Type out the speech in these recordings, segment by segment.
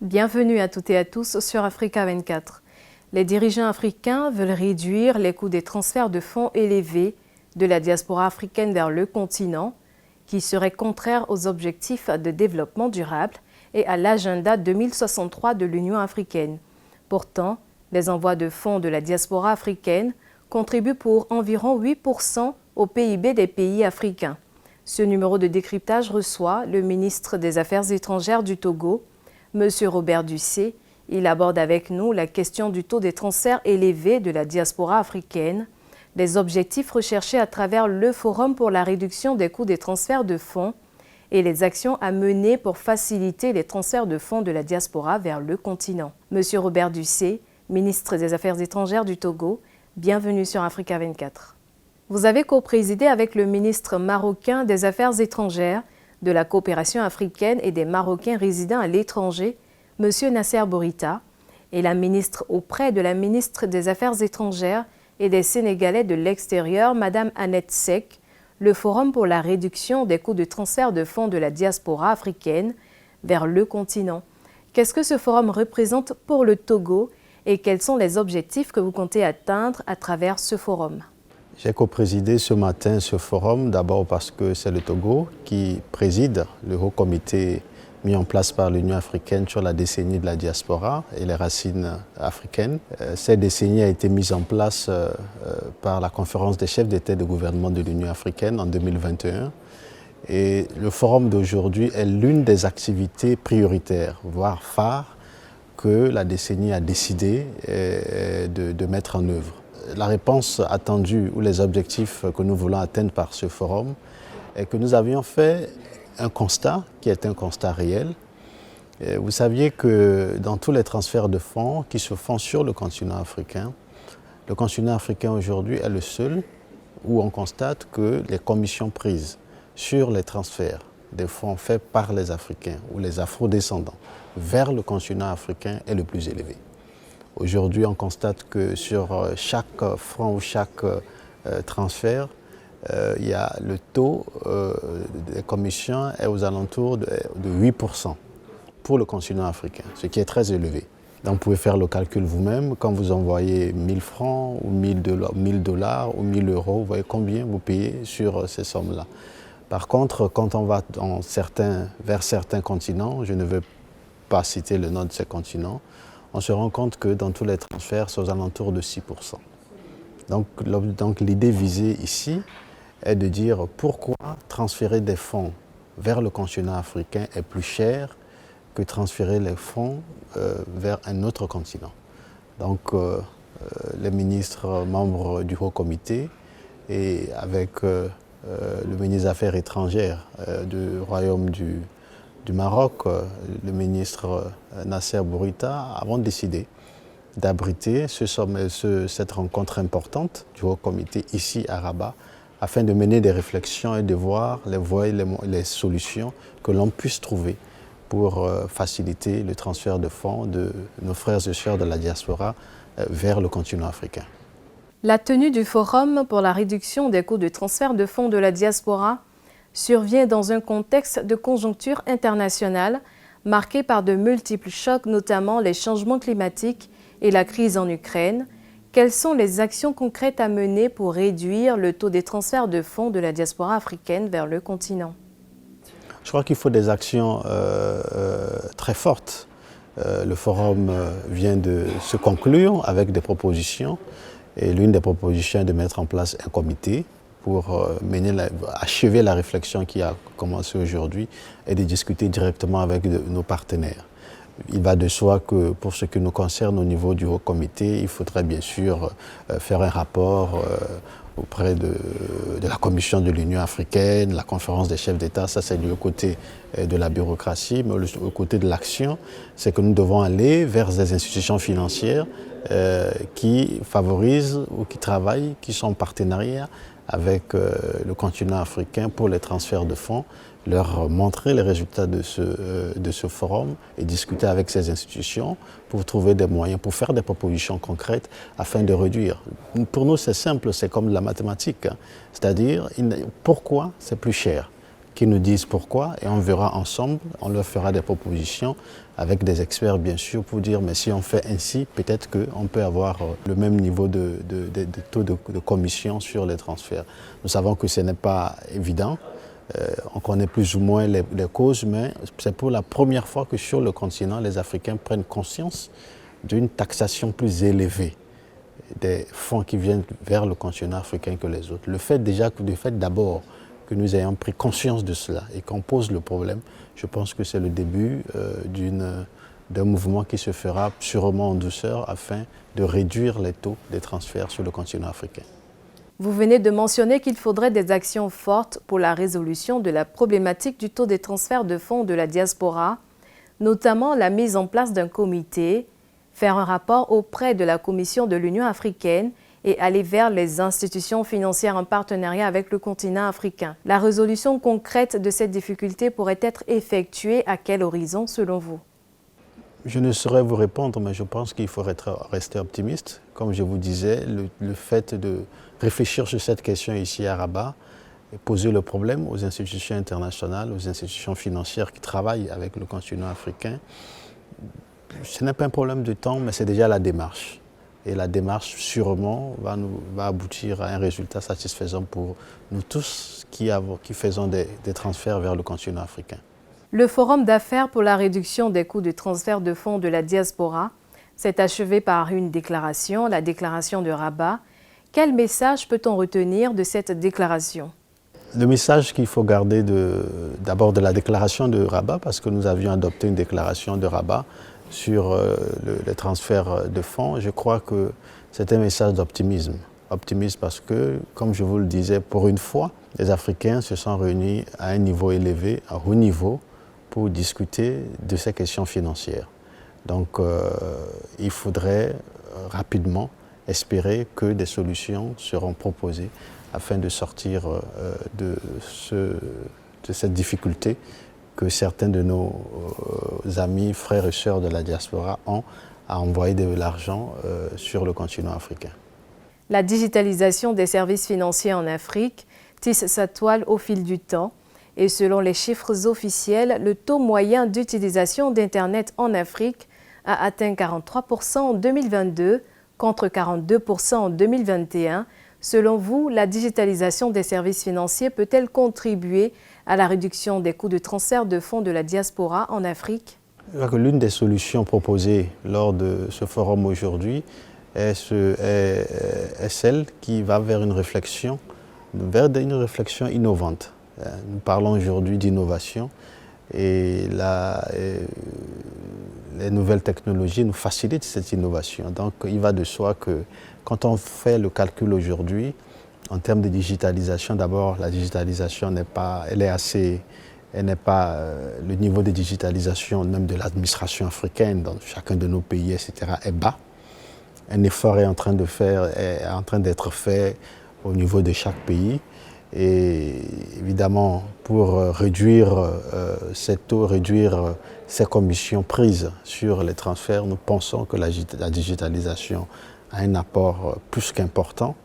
Bienvenue à toutes et à tous sur Africa 24. Les dirigeants africains veulent réduire les coûts des transferts de fonds élevés de la diaspora africaine vers le continent, qui seraient contraires aux objectifs de développement durable et à l'agenda 2063 de l'Union africaine. Pourtant, les envois de fonds de la diaspora africaine contribuent pour environ 8% au PIB des pays africains. Ce numéro de décryptage reçoit le ministre des Affaires étrangères du Togo, M. Robert Dussé. Il aborde avec nous la question du taux des transferts élevés de la diaspora africaine, les objectifs recherchés à travers le Forum pour la réduction des coûts des transferts de fonds et les actions à mener pour faciliter les transferts de fonds de la diaspora vers le continent. M. Robert Dussé, ministre des Affaires étrangères du Togo, bienvenue sur Africa 24. Vous avez co-présidé avec le ministre marocain des Affaires étrangères, de la coopération africaine et des Marocains résidant à l'étranger, M. Nasser Bourita, et la ministre auprès de la ministre des Affaires étrangères et des Sénégalais de l'extérieur, Mme Annette Seck, le Forum pour la réduction des coûts de transfert de fonds de la diaspora africaine vers le continent. Qu'est-ce que ce forum représente pour le Togo et quels sont les objectifs que vous comptez atteindre à travers ce forum? J'ai co-présidé ce matin ce forum, d'abord parce que c'est le Togo qui préside le haut comité mis en place par l'Union africaine sur la décennie de la diaspora et les racines africaines. Cette décennie a été mise en place par la conférence des chefs d'État et de gouvernement de l'Union africaine en 2021. Et le forum d'aujourd'hui est l'une des activités prioritaires, voire phares, que la décennie a décidé de mettre en œuvre. La réponse attendue ou les objectifs que nous voulons atteindre par ce forum est que nous avions fait un constat qui est un constat réel. Vous saviez que dans tous les transferts de fonds qui se font sur le continent africain aujourd'hui est le seul où on constate que les commissions prises sur les transferts des fonds faits par les Africains ou les Afro-descendants vers le continent africain est le plus élevé. Aujourd'hui, on constate que sur chaque franc ou chaque transfert, il y a le taux des commissions est aux alentours de 8% pour le continent africain, ce qui est très élevé. Donc vous pouvez faire le calcul vous-même. Quand vous envoyez 1000 francs ou 1000 dollars ou 1000 euros, vous voyez combien vous payez sur ces sommes-là. Par contre, quand on va vers certains continents, je ne veux pas citer le nom de ces continents, on se rend compte que dans tous les transferts, c'est aux alentours de 6%. Donc l'idée visée ici est de dire pourquoi transférer des fonds vers le continent africain est plus cher que transférer les fonds vers un autre continent. Donc les ministres membres du Haut Comité et avec le ministre des Affaires étrangères du Royaume du Maroc, le ministre Nasser Bourita, avons décidé d'abriter cette rencontre importante du Haut Comité ici à Rabat afin de mener des réflexions et de voir les voies et les solutions que l'on puisse trouver pour faciliter le transfert de fonds de nos frères et sœurs de la diaspora vers le continent africain. La tenue du Forum pour la réduction des coûts de transfert de fonds de la diaspora survient dans un contexte de conjoncture internationale marqué par de multiples chocs, notamment les changements climatiques et la crise en Ukraine. Quelles sont les actions concrètes à mener pour réduire le taux des transferts de fonds de la diaspora africaine vers le continent? Je crois qu'il faut des actions très fortes. Le forum vient de se conclure avec des propositions et l'une des propositions est de mettre en place un comité pour achever la réflexion qui a commencé aujourd'hui et de discuter directement avec nos partenaires. Il va de soi que pour ce qui nous concerne au niveau du Haut Comité, il faudrait bien sûr faire un rapport auprès de la Commission de l'Union africaine, la conférence des chefs d'État, ça c'est du côté de la bureaucratie, mais le côté de l'action, c'est que nous devons aller vers des institutions financières qui favorisent ou qui travaillent, qui sont en partenariat avec le continent africain pour les transferts de fonds, leur montrer les résultats de ce forum et discuter avec ces institutions pour trouver des moyens, pour faire des propositions concrètes afin de réduire. Pour nous, c'est simple, c'est comme la mathématique, c'est-à-dire pourquoi c'est plus cher. qui nous disent pourquoi et on verra ensemble, on leur fera des propositions avec des experts bien sûr pour dire mais si on fait ainsi, peut-être qu'on peut avoir le même niveau de taux de commission sur les transferts. Nous savons que ce n'est pas évident. On connaît plus ou moins les causes, mais c'est pour la première fois que sur le continent, les Africains prennent conscience d'une taxation plus élevée des fonds qui viennent vers le continent africain que les autres. Le fait d'abord que nous ayons pris conscience de cela et qu'on pose le problème, je pense que c'est le début d'un mouvement qui se fera sûrement en douceur afin de réduire les taux des transferts sur le continent africain. Vous venez de mentionner qu'il faudrait des actions fortes pour la résolution de la problématique du taux des transferts de fonds de la diaspora, notamment la mise en place d'un comité, faire un rapport auprès de la Commission de l'Union africaine et aller vers les institutions financières en partenariat avec le continent africain. La résolution concrète de cette difficulté pourrait être effectuée à quel horizon selon vous? Je ne saurais vous répondre, mais je pense qu'il faut rester optimiste. Comme je vous disais, le fait de réfléchir sur cette question ici à Rabat et poser le problème aux institutions internationales, aux institutions financières qui travaillent avec le continent africain, ce n'est pas un problème de temps, mais c'est déjà la démarche. Et la démarche, sûrement, va aboutir à un résultat satisfaisant pour nous tous qui faisons des transferts vers le continent africain. Le Forum d'affaires pour la réduction des coûts de transfert de fonds de la diaspora s'est achevé par une déclaration, la déclaration de Rabat. Quel message peut-on retenir de cette déclaration? Le message qu'il faut garder d'abord de la déclaration de Rabat, parce que nous avions adopté une déclaration de Rabat sur les transferts de fonds, je crois que c'est un message d'optimisme. Optimisme parce que, comme je vous le disais, pour une fois, les Africains se sont réunis à un niveau élevé, à haut niveau, pour discuter de ces questions financières. Donc il faudrait rapidement espérer que des solutions seront proposées afin de sortir de cette difficulté que certains de nos amis, frères et sœurs de la diaspora ont à envoyer de l'argent sur le continent africain. La digitalisation des services financiers en Afrique tisse sa toile au fil du temps. Et selon les chiffres officiels, le taux moyen d'utilisation d'Internet en Afrique a atteint 43% en 2022 contre 42% en 2021. Selon vous, la digitalisation des services financiers peut-elle contribuer à la réduction des coûts de transfert de fonds de la diaspora en Afrique? L'une des solutions proposées lors de ce forum aujourd'hui est celle qui va vers une réflexion innovante. Nous parlons aujourd'hui d'innovation et les nouvelles technologies nous facilitent cette innovation. Donc il va de soi que quand on fait le calcul aujourd'hui, en termes de digitalisation, d'abord la digitalisation le niveau de digitalisation même de l'administration africaine dans chacun de nos pays, etc. est bas. Un effort est en train d'être fait au niveau de chaque pays. Et évidemment, pour réduire ces taux, réduire ces commissions prises sur les transferts, nous pensons que la digitalisation a un apport plus qu'important.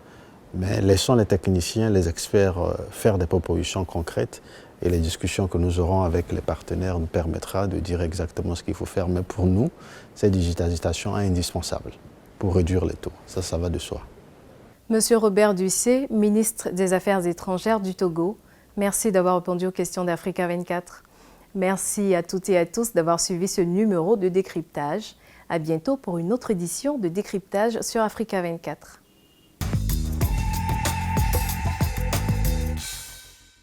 Mais laissons les techniciens, les experts faire des propositions concrètes et les discussions que nous aurons avec les partenaires nous permettra de dire exactement ce qu'il faut faire. Mais pour nous, cette digitalisation est indispensable pour réduire les taux. Ça va de soi. Monsieur Robert Ducé, ministre des Affaires étrangères du Togo, merci d'avoir répondu aux questions d'Africa 24. Merci à toutes et à tous d'avoir suivi ce numéro de décryptage. À bientôt pour une autre édition de décryptage sur Africa 24.